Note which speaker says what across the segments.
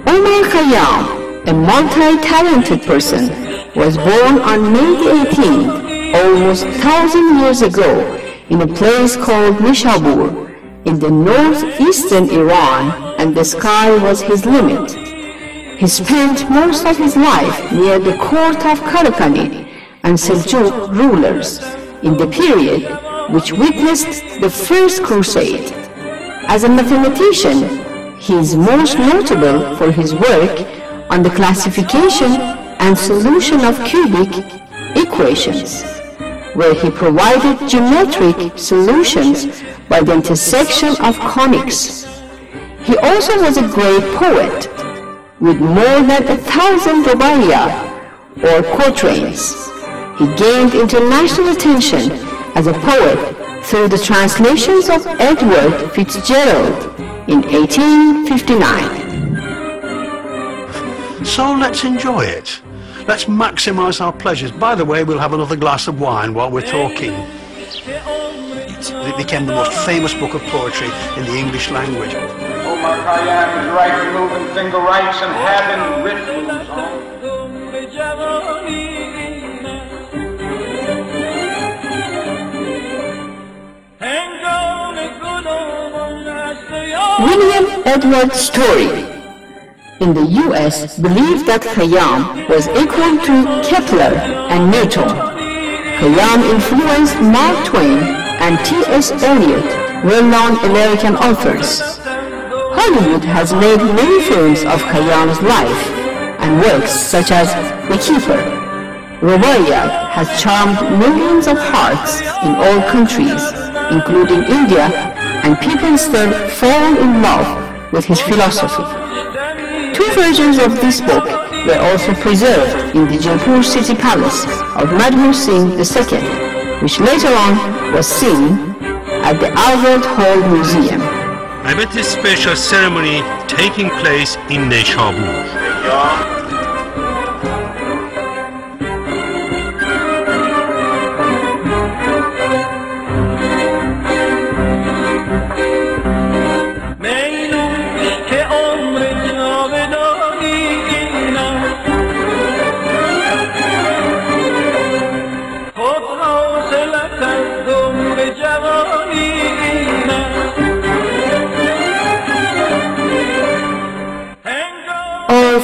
Speaker 1: Omar Khayyam, a multi-talented person, was born on May 18th, almost 1,000 years ago, in a place called Nishabur, in the northeastern Iran, and the sky was his limit. He spent most of his life near the court of Karakhani and Seljuk rulers in the period which witnessed the First Crusade. As a mathematician, he is most notable for his work on the classification and solution of cubic equations, where he provided geometric solutions by the intersection of conics. He also was a great poet, with more than 1,000 rubaiya, or quatrains. He gained international attention as a poet through the translations of Edward Fitzgerald in 1859.
Speaker 2: So let's enjoy it. Let's maximize our pleasures. By the way, we'll have another glass of wine while we're talking. It became the most famous book of poetry in the English language.
Speaker 3: Omar Khayyam is right removing finger rights and having rituals on.
Speaker 1: William Edward Story in the US believed that Khayyam was equal to Kepler and Newton. Khayyam influenced Mark Twain and T.S. Eliot, well-known American authors. Hollywood has made many films of Khayyam's life and works such as The Keeper. Rubaiya has charmed millions of hearts in all countries, including India, and people still fall in love with his philosophy. Two versions of this book were also preserved in the Jaipur City Palace of Madhur Singh II, which later on was seen at the Albert Hall Museum.
Speaker 4: I'm at this special ceremony taking place in Nishabur.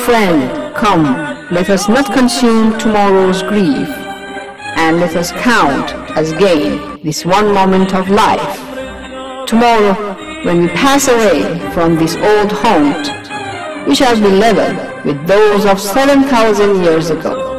Speaker 1: Friend, come, let us not consume tomorrow's grief, and let us count as gain this one moment of life. Tomorrow, when we pass away from this old haunt, we shall be level with those of 7,000 years ago.